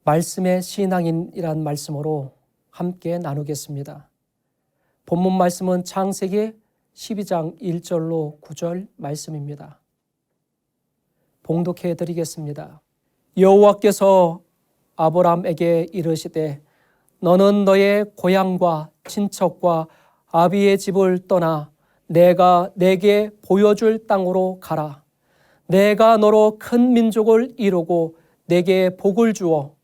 말씀의 신앙인이란 말씀으로 함께 나누겠습니다. 본문 말씀은 창세기 12장 1절로 9절 말씀입니다. 봉독해 드리겠습니다. 여호와께서 아브람에게 이르시되 너는 너의 고향과 친척과 아비의 집을 떠나 내가 내게 보여줄 땅으로 가라. 내가 너로 큰 민족을 이루고 내게 복을 주어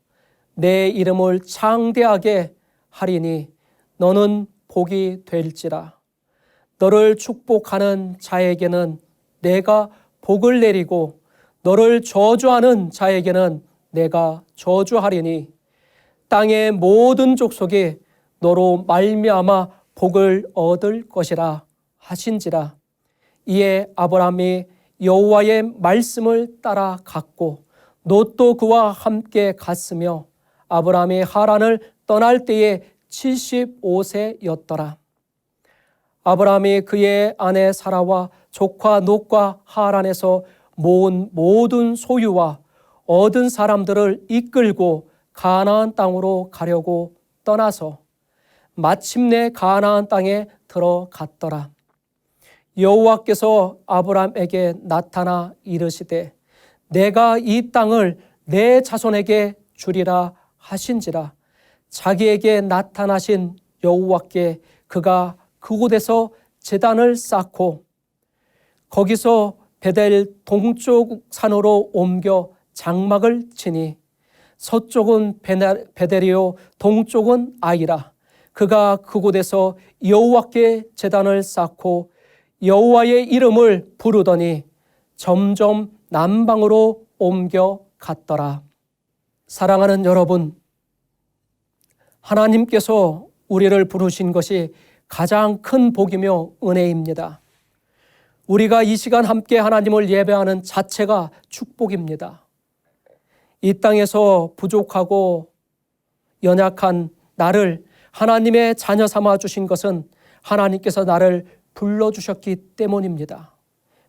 내 이름을 창대하게 하리니 너는 복이 될지라. 너를 축복하는 자에게는 내가 복을 내리고 너를 저주하는 자에게는 내가 저주하리니 땅의 모든 족속이 너로 말미암아 복을 얻을 것이라 하신지라. 이에 아브람이 여호와의 말씀을 따라 갔고 롯도 그와 함께 갔으며 아브람이 하란을 떠날 때에 75세였더라. 아브람이 그의 아내 사라와 조카 롯과 하란에서 모은 모든 소유와 얻은 사람들을 이끌고 가나안 땅으로 가려고 떠나서 마침내 가나안 땅에 들어갔더라. 여호와께서 아브람에게 나타나 이르시되 내가 이 땅을 내 자손에게 주리라 하신지라. 자기에게 나타나신 여호와께 그가 그곳에서 제단을 쌓고 거기서 베델 동쪽 산으로 옮겨 장막을 치니 서쪽은 베델이요 동쪽은 아이라. 그가 그곳에서 여호와께 제단을 쌓고 여호와의 이름을 부르더니 점점 남방으로 옮겨 갔더라. 사랑하는 여러분, 하나님께서 우리를 부르신 것이 가장 큰 복이며 은혜입니다. 우리가 이 시간 함께 하나님을 예배하는 자체가 축복입니다. 이 땅에서 부족하고 연약한 나를 하나님의 자녀 삼아 주신 것은 하나님께서 나를 불러주셨기 때문입니다.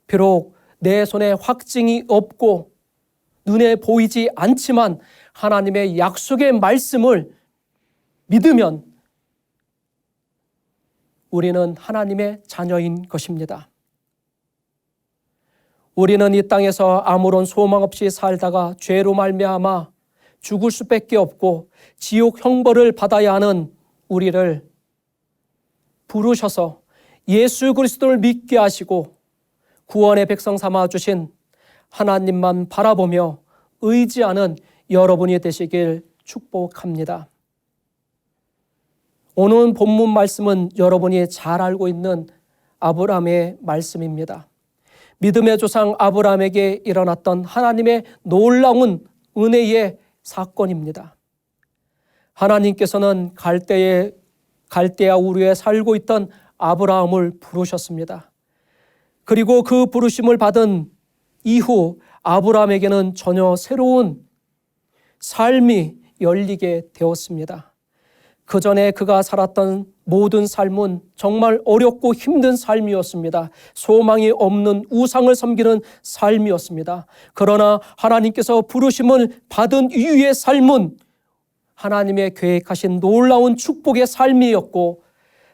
비록 내 손에 확증이 없고 눈에 보이지 않지만 하나님의 약속의 말씀을 믿으면 우리는 하나님의 자녀인 것입니다. 우리는 이 땅에서 아무런 소망 없이 살다가 죄로 말미암아 죽을 수밖에 없고 지옥 형벌을 받아야 하는 우리를 부르셔서 예수 그리스도를 믿게 하시고 구원의 백성 삼아 주신 하나님만 바라보며 의지하는 여러분이 되시길 축복합니다. 오늘 본문 말씀은 여러분이 잘 알고 있는 아브라함의 말씀입니다. 믿음의 조상 아브라함에게 일어났던 하나님의 놀라운 은혜의 사건입니다. 하나님께서는 갈대아 우르에 살고 있던 아브라함을 부르셨습니다. 그리고 그 부르심을 받은 이후 아브라함에게는 전혀 새로운 삶이 열리게 되었습니다. 그 전에 그가 살았던 모든 삶은 정말 어렵고 힘든 삶이었습니다. 소망이 없는 우상을 섬기는 삶이었습니다. 그러나 하나님께서 부르심을 받은 이후의 삶은 하나님의 계획하신 놀라운 축복의 삶이었고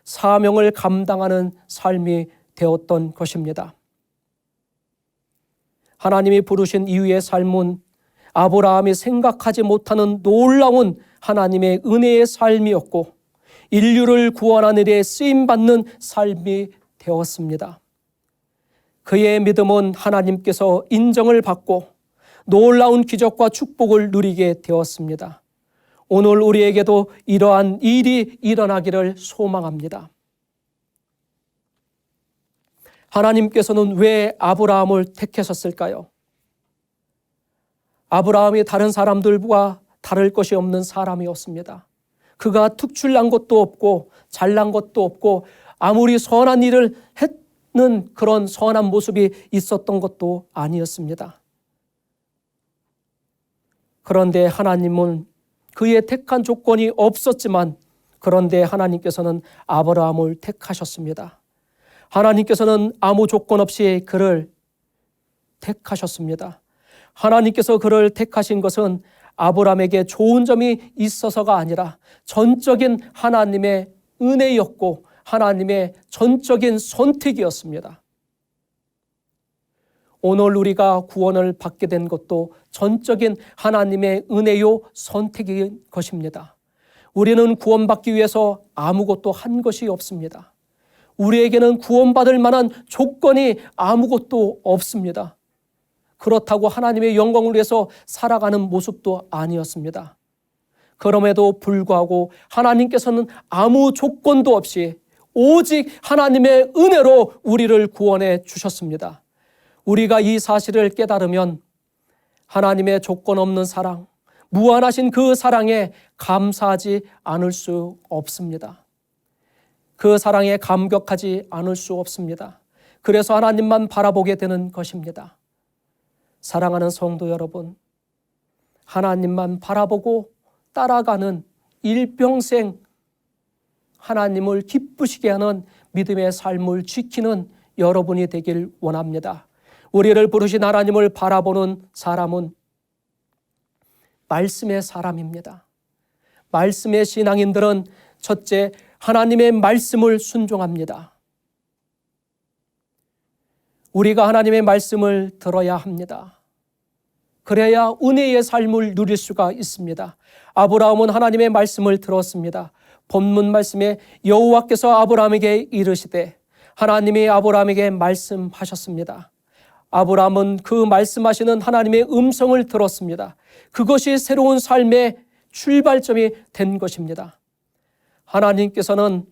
사명을 감당하는 삶이 되었던 것입니다. 하나님이 부르신 이후의 삶은 아브라함이 생각하지 못하는 놀라운 하나님의 은혜의 삶이었고 인류를 구원하는 일에 쓰임받는 삶이 되었습니다. 그의 믿음은 하나님께서 인정을 받고 놀라운 기적과 축복을 누리게 되었습니다. 오늘 우리에게도 이러한 일이 일어나기를 소망합니다. 하나님께서는 왜 아브라함을 택하셨을까요? 아브라함이 다른 사람들과 다를 것이 없는 사람이었습니다. 그가 특출난 것도 없고 잘난 것도 없고 아무리 선한 일을 했는 그런 선한 모습이 있었던 것도 아니었습니다. 그런데 하나님은 그의 택한 조건이 없었지만 그런데 하나님께서는 아브라함을 택하셨습니다. 하나님께서는 아무 조건 없이 그를 택하셨습니다. 하나님께서 그를 택하신 것은 아브라함에게 좋은 점이 있어서가 아니라 전적인 하나님의 은혜였고 하나님의 전적인 선택이었습니다. 오늘 우리가 구원을 받게 된 것도 전적인 하나님의 은혜요 선택인 것입니다. 우리는 구원받기 위해서 아무것도 한 것이 없습니다. 우리에게는 구원받을 만한 조건이 아무것도 없습니다. 그렇다고 하나님의 영광을 위해서 살아가는 모습도 아니었습니다. 그럼에도 불구하고 하나님께서는 아무 조건도 없이 오직 하나님의 은혜로 우리를 구원해 주셨습니다. 우리가 이 사실을 깨달으면 하나님의 조건 없는 사랑, 무한하신 그 사랑에 감사하지 않을 수 없습니다. 그 사랑에 감격하지 않을 수 없습니다. 그래서 하나님만 바라보게 되는 것입니다. 사랑하는 성도 여러분, 하나님만 바라보고 따라가는 일평생 하나님을 기쁘시게 하는 믿음의 삶을 지키는 여러분이 되길 원합니다. 우리를 부르신 하나님을 바라보는 사람은 말씀의 사람입니다. 말씀의 신앙인들은 첫째, 하나님의 말씀을 순종합니다. 우리가 하나님의 말씀을 들어야 합니다. 그래야 은혜의 삶을 누릴 수가 있습니다. 아브라함은 하나님의 말씀을 들었습니다. 본문 말씀에 여호와께서 아브라함에게 이르시되 하나님이 아브라함에게 말씀하셨습니다. 아브라함은 그 말씀하시는 하나님의 음성을 들었습니다. 그것이 새로운 삶의 출발점이 된 것입니다. 하나님께서는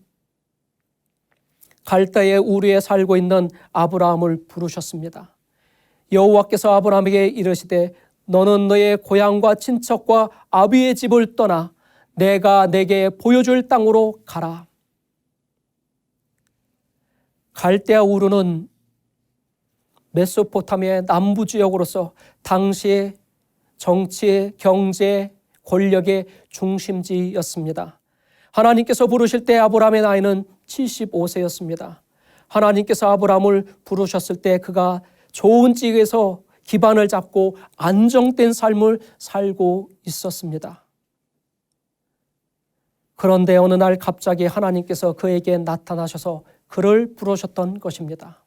갈대의 우르에 살고 있는 아브라함을 부르셨습니다. 여호와께서 아브라함에게 이르시되 너는 너의 고향과 친척과 아비의 집을 떠나 내가 내게 보여줄 땅으로 가라. 갈대아 우르는 메소포타미아의 남부 지역으로서 당시의 정치, 경제, 권력의 중심지였습니다. 하나님께서 부르실 때 아브라함의 나이는 75세였습니다. 하나님께서 아브라함을 부르셨을 때 그가 좋은 지역에서 기반을 잡고 안정된 삶을 살고 있었습니다. 그런데 어느 날 갑자기 하나님께서 그에게 나타나셔서 그를 부르셨던 것입니다.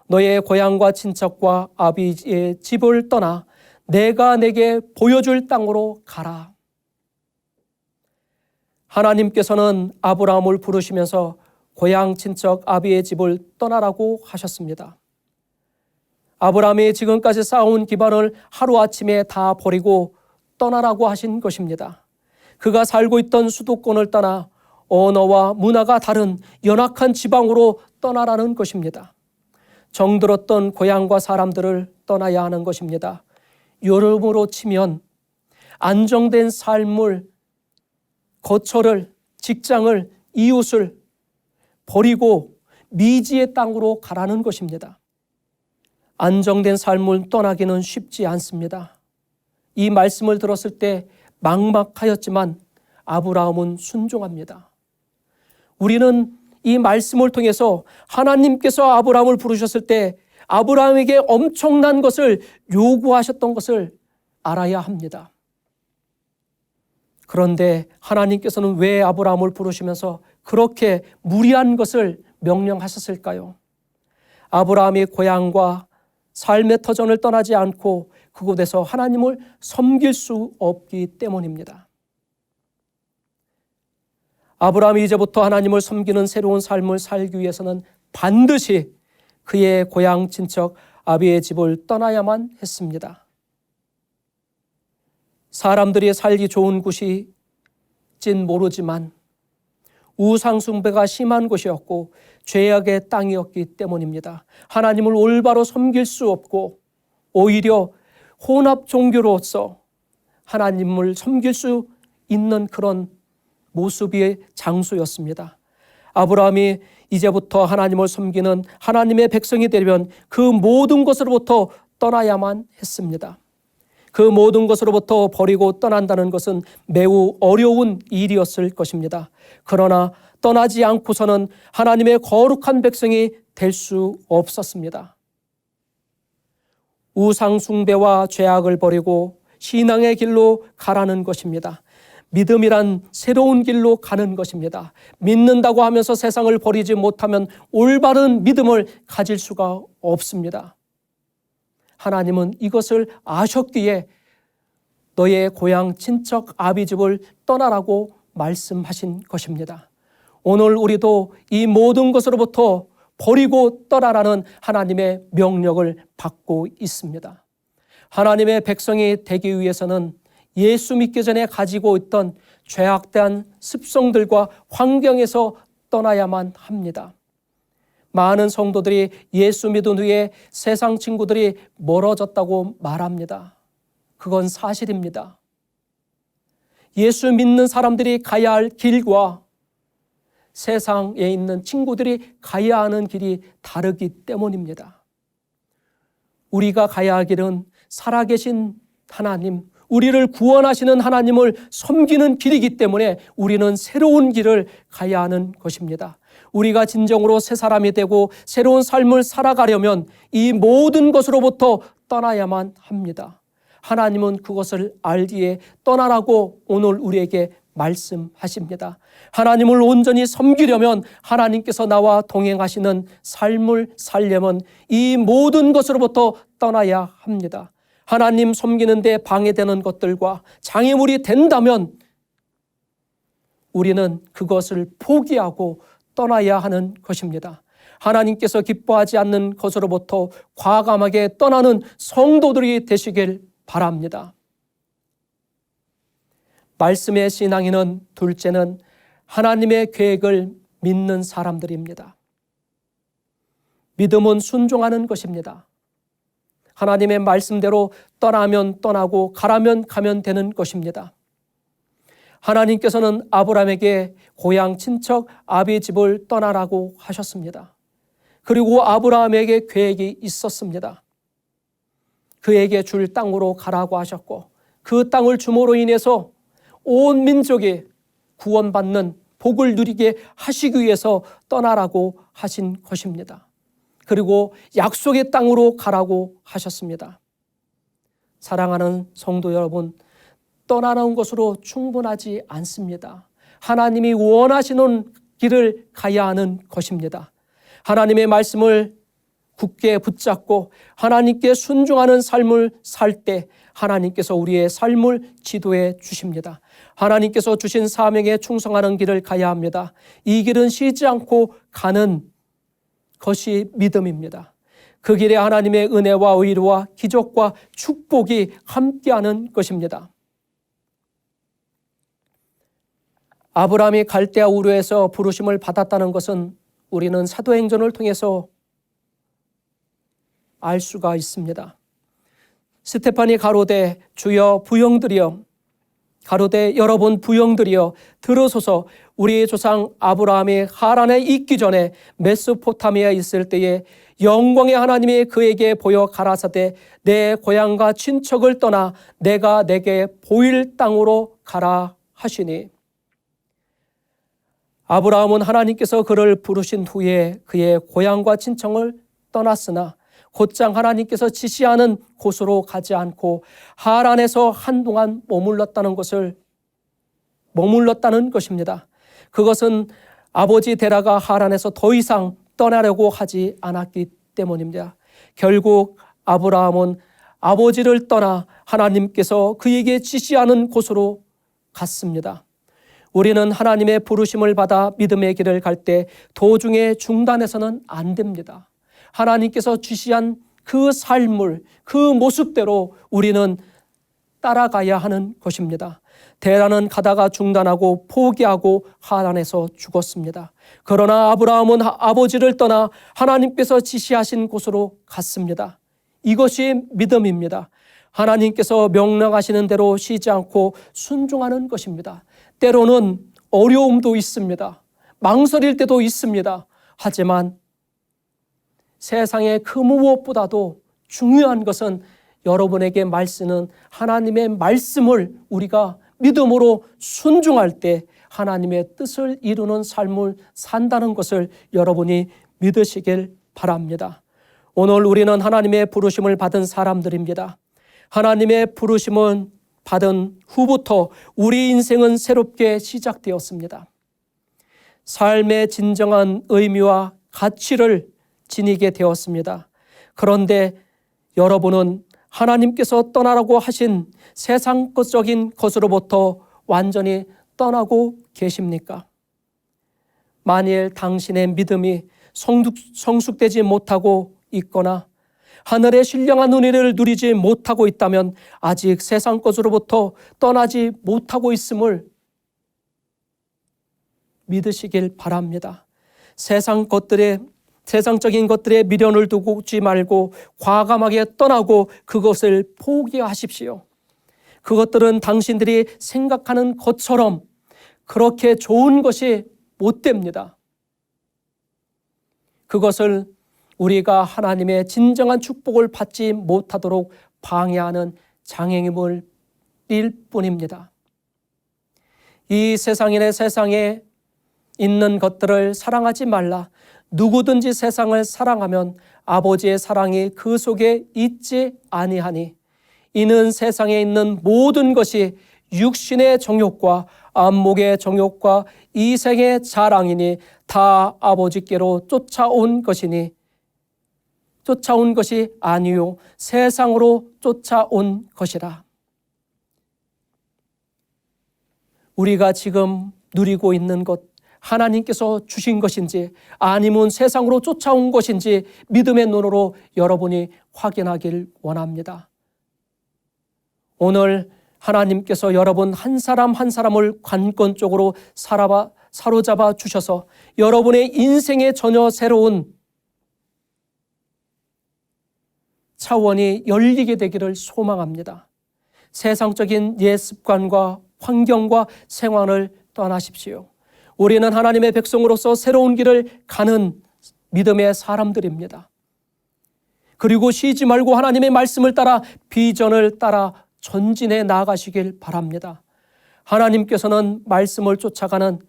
너의 고향과 친척과 아비의 집을 떠나 내가 내게 보여줄 땅으로 가라. 하나님께서는 아브라함을 부르시면서 고향, 친척, 아비의 집을 떠나라고 하셨습니다. 아브라함이 지금까지 쌓아온 기반을 하루아침에 다 버리고 떠나라고 하신 것입니다. 그가 살고 있던 수도권을 떠나 언어와 문화가 다른 연약한 지방으로 떠나라는 것입니다. 정들었던 고향과 사람들을 떠나야 하는 것입니다. 여러모로 치면 안정된 삶을, 거처를, 직장을, 이웃을 버리고 미지의 땅으로 가라는 것입니다. 안정된 삶을 떠나기는 쉽지 않습니다. 이 말씀을 들었을 때 막막하였지만 아브라함은 순종합니다. 우리는 이 말씀을 통해서 하나님께서 아브라함을 부르셨을 때 아브라함에게 엄청난 것을 요구하셨던 것을 알아야 합니다. 그런데 하나님께서는 왜 아브라함을 부르시면서 그렇게 무리한 것을 명령하셨을까요? 아브라함이 고향과 삶의 터전을 떠나지 않고 그곳에서 하나님을 섬길 수 없기 때문입니다. 아브라함이 이제부터 하나님을 섬기는 새로운 삶을 살기 위해서는 반드시 그의 고향, 친척, 아비의 집을 떠나야만 했습니다. 사람들이 살기 좋은 곳인진 모르지만 우상 숭배가 심한 곳이었고 죄악의 땅이었기 때문입니다. 하나님을 올바로 섬길 수 없고 오히려 혼합 종교로서 하나님을 섬길 수 있는 그런 모습의 장소였습니다. 아브라함이 이제부터 하나님을 섬기는 하나님의 백성이 되려면 그 모든 것으로부터 떠나야만 했습니다. 그 모든 것으로부터 버리고 떠난다는 것은 매우 어려운 일이었을 것입니다. 그러나 떠나지 않고서는 하나님의 거룩한 백성이 될 수 없었습니다. 우상 숭배와 죄악을 버리고 신앙의 길로 가라는 것입니다. 믿음이란 새로운 길로 가는 것입니다. 믿는다고 하면서 세상을 버리지 못하면 올바른 믿음을 가질 수가 없습니다. 하나님은 이것을 아셨기에 너의 고향 친척 아비집을 떠나라고 말씀하신 것입니다. 오늘 우리도 이 모든 것으로부터 버리고 떠나라는 하나님의 명령을 받고 있습니다. 하나님의 백성이 되기 위해서는 예수 믿기 전에 가지고 있던 죄악된 습성들과 환경에서 떠나야만 합니다. 많은 성도들이 예수 믿은 후에 세상 친구들이 멀어졌다고 말합니다. 그건 사실입니다. 예수 믿는 사람들이 가야 할 길과 세상에 있는 친구들이 가야 하는 길이 다르기 때문입니다. 우리가 가야 할 길은 살아계신 하나님, 우리를 구원하시는 하나님을 섬기는 길이기 때문에 우리는 새로운 길을 가야 하는 것입니다. 우리가 진정으로 새 사람이 되고 새로운 삶을 살아가려면 이 모든 것으로부터 떠나야만 합니다. 하나님은 그것을 알기에 떠나라고 오늘 우리에게 말씀하십니다. 하나님을 온전히 섬기려면 하나님께서 나와 동행하시는 삶을 살려면 이 모든 것으로부터 떠나야 합니다. 하나님 섬기는 데 방해되는 것들과 장애물이 된다면 우리는 그것을 포기하고 떠나야 하는 것입니다. 하나님께서 기뻐하지 않는 것으로부터 과감하게 떠나는 성도들이 되시길 바랍니다. 말씀의 신앙인은 둘째는 하나님의 계획을 믿는 사람들입니다. 믿음은 순종하는 것입니다. 하나님의 말씀대로 떠나면 떠나고 가라면 가면 되는 것입니다. 하나님께서는 아브라함에게 고향 친척 아비 집을 떠나라고 하셨습니다. 그리고 아브라함에게 계획이 있었습니다. 그에게 줄 땅으로 가라고 하셨고 그 땅을 줌으로 인해서 온 민족이 구원받는 복을 누리게 하시기 위해서 떠나라고 하신 것입니다. 그리고 약속의 땅으로 가라고 하셨습니다. 사랑하는 성도 여러분, 떠나는 것으로 충분하지 않습니다. 하나님이 원하시는 길을 가야 하는 것입니다. 하나님의 말씀을 굳게 붙잡고 하나님께 순종하는 삶을 살 때 하나님께서 우리의 삶을 지도해 주십니다. 하나님께서 주신 사명에 충성하는 길을 가야 합니다. 이 길은 쉬지 않고 가는 것이 믿음입니다. 그 길에 하나님의 은혜와 의로와 기적과 축복이 함께하는 것입니다. 아브라함이 갈대아 우르에서 부르심을 받았다는 것은 우리는 사도행전을 통해서 알 수가 있습니다. 스테판이 가로되 주여 부형들이여, 가로되 여러분 부형들이여 들으소서. 우리 조상 아브라함이 하란에 있기 전에 메소포타미아에 있을 때에 영광의 하나님이 그에게 보여 가라사대 내 고향과 친척을 떠나 내가 내게 보일 땅으로 가라 하시니. 아브라함은 하나님께서 그를 부르신 후에 그의 고향과 친척을 떠났으나 곧장 하나님께서 지시하는 곳으로 가지 않고 하란에서 한동안 머물렀다는 것입니다. 그것은 아버지 데라가 하란에서 더 이상 떠나려고 하지 않았기 때문입니다. 결국 아브라함은 아버지를 떠나 하나님께서 그에게 지시하는 곳으로 갔습니다. 우리는 하나님의 부르심을 받아 믿음의 길을 갈 때 도중에 중단해서는 안 됩니다. 하나님께서 지시한 그 삶을, 그 모습대로 우리는 따라가야 하는 것입니다. 데라는 가다가 중단하고 포기하고 하란에서 죽었습니다. 그러나 아브라함은 아버지를 떠나 하나님께서 지시하신 곳으로 갔습니다. 이것이 믿음입니다. 하나님께서 명령하시는 대로 쉬지 않고 순종하는 것입니다. 때로는 어려움도 있습니다. 망설일 때도 있습니다. 하지만 세상의 그 무엇보다도 중요한 것은 여러분에게 말씀은 하나님의 말씀을 우리가 믿음으로 순종할 때 하나님의 뜻을 이루는 삶을 산다는 것을 여러분이 믿으시길 바랍니다. 오늘 우리는 하나님의 부르심을 받은 사람들입니다. 하나님의 부르심은 받은 후부터 우리 인생은 새롭게 시작되었습니다. 삶의 진정한 의미와 가치를 지니게 되었습니다. 그런데 여러분은 하나님께서 떠나라고 하신 세상적인 것으로부터 완전히 떠나고 계십니까? 만일 당신의 믿음이 성숙되지 못하고 있거나 하늘의 신령한 은혜를 누리지 못하고 있다면 아직 세상 것으로부터 떠나지 못하고 있음을 믿으시길 바랍니다. 세상적인 것들에 미련을 두지 말고 과감하게 떠나고 그것을 포기하십시오. 그것들은 당신들이 생각하는 것처럼 그렇게 좋은 것이 못 됩니다. 그것을 우리가 하나님의 진정한 축복을 받지 못하도록 방해하는 장애물일 뿐입니다. 이 세상에 있는 것들을 사랑하지 말라. 누구든지 세상을 사랑하면 아버지의 사랑이 그 속에 있지 아니하니 이는 세상에 있는 모든 것이 육신의 정욕과 안목의 정욕과 이생의 자랑이니 다 아버지께로 쫓아온 것이 아니요 세상으로 쫓아온 것이라. 우리가 지금 누리고 있는 것 하나님께서 주신 것인지 아니면 세상으로 쫓아온 것인지 믿음의 눈으로 여러분이 확인하길 원합니다. 오늘 하나님께서 여러분 한 사람 한 사람을 관건적으로 사로잡아 주셔서 여러분의 인생에 전혀 새로운 차원이 열리게 되기를 소망합니다. 세상적인 옛 습관과 환경과 생활을 떠나십시오. 우리는 하나님의 백성으로서 새로운 길을 가는 믿음의 사람들입니다. 그리고 쉬지 말고 하나님의 말씀을 따라 비전을 따라 전진해 나아가시길 바랍니다. 하나님께서는 말씀을 쫓아가는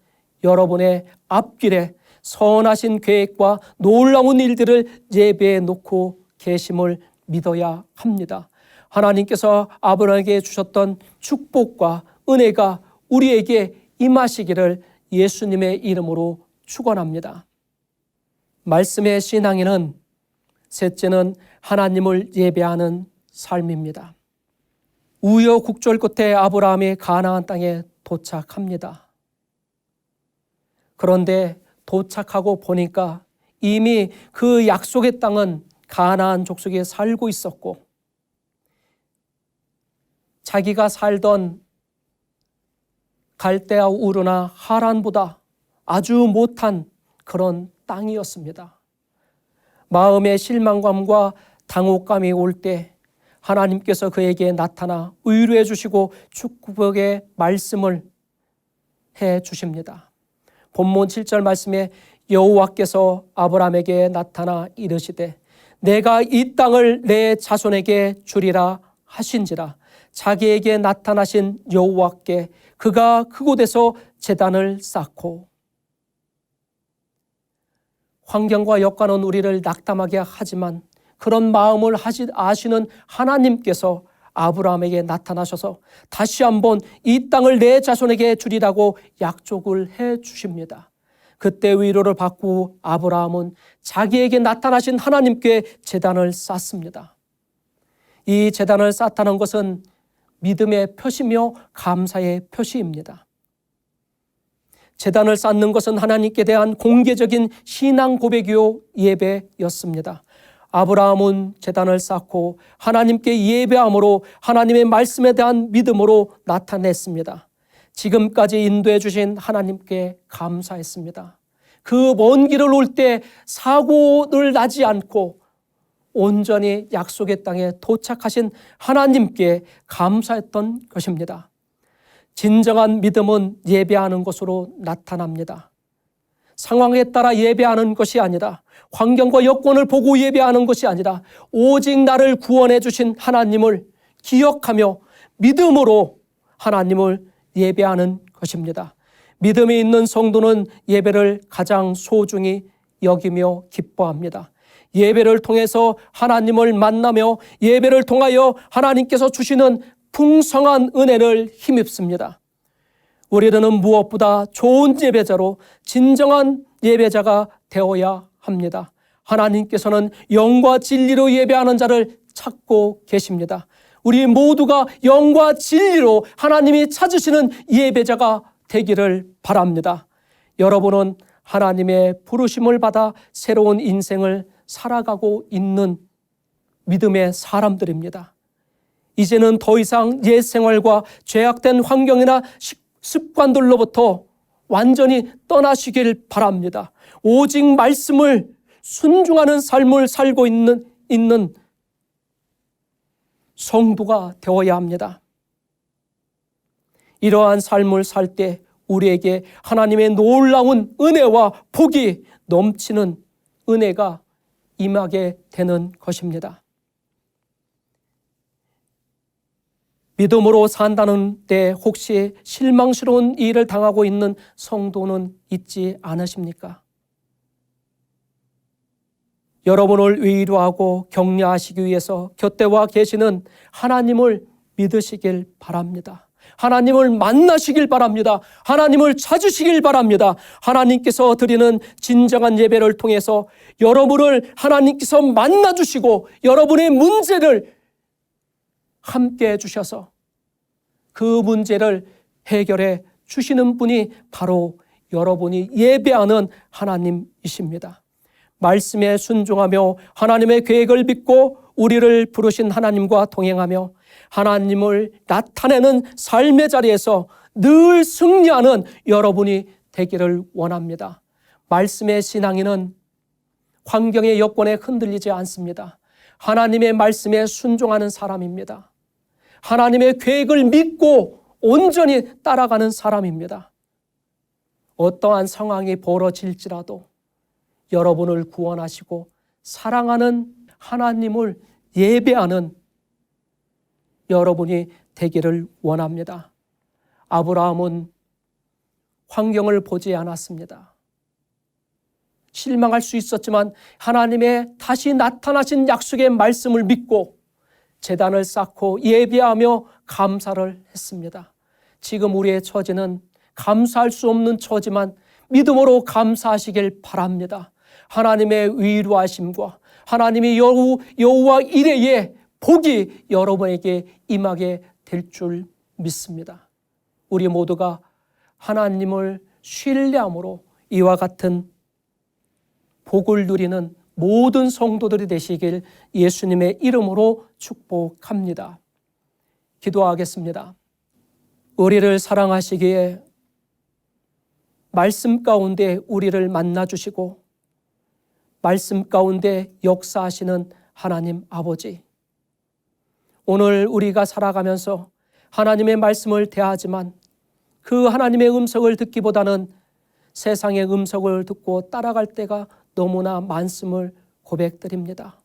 여러분의 앞길에 선하신 계획과 놀라운 일들을 예배해 놓고 계심을 믿어야 합니다. 하나님께서 아브라함에게 주셨던 축복과 은혜가 우리에게 임하시기를 예수님의 이름으로 축원합니다. 말씀의 신앙에는 셋째는 하나님을 예배하는 삶입니다. 우여곡절 끝에 아브라함이 가나안 땅에 도착합니다. 그런데 도착하고 보니까 이미 그 약속의 땅은 가나안 족속에 살고 있었고 자기가 살던 갈대아 우르나 하란보다 아주 못한 그런 땅이었습니다. 마음의 실망감과 당혹감이 올 때 하나님께서 그에게 나타나 위로해 주시고 축복의 말씀을 해 주십니다. 본문 7절 말씀에 여호와께서 아브라함에게 나타나 이르시되 내가 이 땅을 내 자손에게 주리라 하신지라. 자기에게 나타나신 여호와께 그가 그곳에서 제단을 쌓고 환경과 여건은 우리를 낙담하게 하지만 그런 마음을 아시는 하나님께서 아브라함에게 나타나셔서 다시 한번 이 땅을 내 자손에게 주리라고 약속을 해 주십니다. 그때 위로를 받고 아브라함은 자기에게 나타나신 하나님께 제단을 쌓습니다. 이 제단을 쌓다는 것은 믿음의 표시며 감사의 표시입니다. 제단을 쌓는 것은 하나님께 대한 공개적인 신앙 고백이요 예배였습니다. 아브라함은 제단을 쌓고 하나님께 예배함으로 하나님의 말씀에 대한 믿음으로 나타냈습니다. 지금까지 인도해 주신 하나님께 감사했습니다. 그 먼 길을 올 때 사고를 나지 않고 온전히 약속의 땅에 도착하신 하나님께 감사했던 것입니다. 진정한 믿음은 예배하는 것으로 나타납니다. 상황에 따라 예배하는 것이 아니라 환경과 여건을 보고 예배하는 것이 아니라 오직 나를 구원해 주신 하나님을 기억하며 믿음으로 하나님을 예배하는 것입니다. 믿음이 있는 성도는 예배를 가장 소중히 여기며 기뻐합니다. 예배를 통해서 하나님을 만나며 예배를 통하여 하나님께서 주시는 풍성한 은혜를 힘입습니다. 우리는 무엇보다 좋은 예배자로 진정한 예배자가 되어야 합니다. 하나님께서는 영과 진리로 예배하는 자를 찾고 계십니다. 우리 모두가 영과 진리로 하나님이 찾으시는 예배자가 되기를 바랍니다. 여러분은 하나님의 부르심을 받아 새로운 인생을 살아가고 있는 믿음의 사람들입니다. 이제는 더 이상 옛 생활과 죄악된 환경이나 습관들로부터 완전히 떠나시길 바랍니다. 오직 말씀을 순종하는 삶을 살고 있는 성도가 되어야 합니다. 이러한 삶을 살 때 우리에게 하나님의 놀라운 은혜와 복이 넘치는 은혜가 임하게 되는 것입니다. 믿음으로 산다는 때 혹시 실망스러운 일을 당하고 있는 성도는 있지 않으십니까? 여러분을 위로하고 격려하시기 위해서 곁에 와 계시는 하나님을 믿으시길 바랍니다. 하나님을 만나시길 바랍니다. 하나님을 찾으시길 바랍니다. 하나님께서 드리는 진정한 예배를 통해서 여러분을 하나님께서 만나주시고 여러분의 문제를 함께 해주셔서 그 문제를 해결해 주시는 분이 바로 여러분이 예배하는 하나님이십니다. 말씀에 순종하며 하나님의 계획을 믿고 우리를 부르신 하나님과 동행하며 하나님을 나타내는 삶의 자리에서 늘 승리하는 여러분이 되기를 원합니다. 말씀의 신앙인은 환경의 여건에 흔들리지 않습니다. 하나님의 말씀에 순종하는 사람입니다. 하나님의 계획을 믿고 온전히 따라가는 사람입니다. 어떠한 상황이 벌어질지라도 여러분을 구원하시고 사랑하는 하나님을 예배하는 여러분이 되기를 원합니다. 아브라함은 환경을 보지 않았습니다. 실망할 수 있었지만 하나님의 다시 나타나신 약속의 말씀을 믿고 제단을 쌓고 예배하며 감사를 했습니다. 지금 우리의 처지는 감사할 수 없는 처지만 믿음으로 감사하시길 바랍니다. 하나님의 위로하심과 하나님의 여호와 이레의 복이 여러분에게 임하게 될 줄 믿습니다. 우리 모두가 하나님을 신뢰함으로 이와 같은 복을 누리는 모든 성도들이 되시길 예수님의 이름으로 축복합니다. 기도하겠습니다. 우리를 사랑하시기에 말씀 가운데 우리를 만나주시고 말씀 가운데 역사하시는 하나님 아버지, 오늘 우리가 살아가면서 하나님의 말씀을 대하지만 그 하나님의 음성을 듣기보다는 세상의 음성을 듣고 따라갈 때가 너무나 많음을 고백드립니다.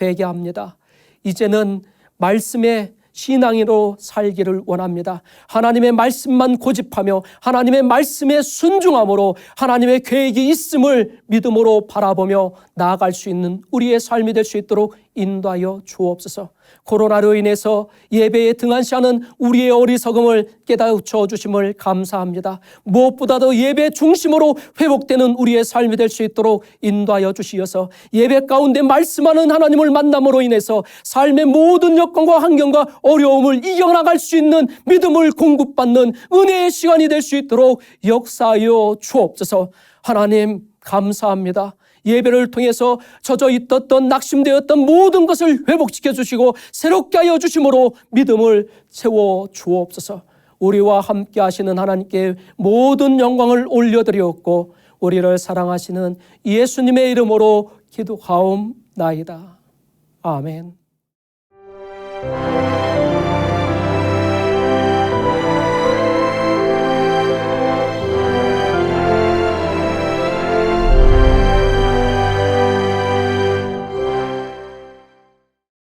회개합니다. 이제는 말씀의 신앙으로 살기를 원합니다. 하나님의 말씀만 고집하며 하나님의 말씀에 순종함으로 하나님의 계획이 있음을 믿음으로 바라보며 나아갈 수 있는 우리의 삶이 될 수 있도록 인도하여 주옵소서. 코로나로 인해서 예배에 등한시하는 우리의 어리석음을 깨닫춰 주심을 감사합니다. 무엇보다도 예배 중심으로 회복되는 우리의 삶이 될 수 있도록 인도하여 주시어서 예배 가운데 말씀하는 하나님을 만남으로 인해서 삶의 모든 여건과 환경과 어려움을 이겨나갈 수 있는 믿음을 공급받는 은혜의 시간이 될 수 있도록 역사하여 주옵소서. 하나님 감사합니다. 예배를 통해서 젖어 있었던 낙심되었던 모든 것을 회복시켜 주시고 새롭게 하여 주심으로 믿음을 채워 주옵소서. 우리와 함께 하시는 하나님께 모든 영광을 올려드리옵고 우리를 사랑하시는 예수님의 이름으로 기도하옵나이다. 아멘.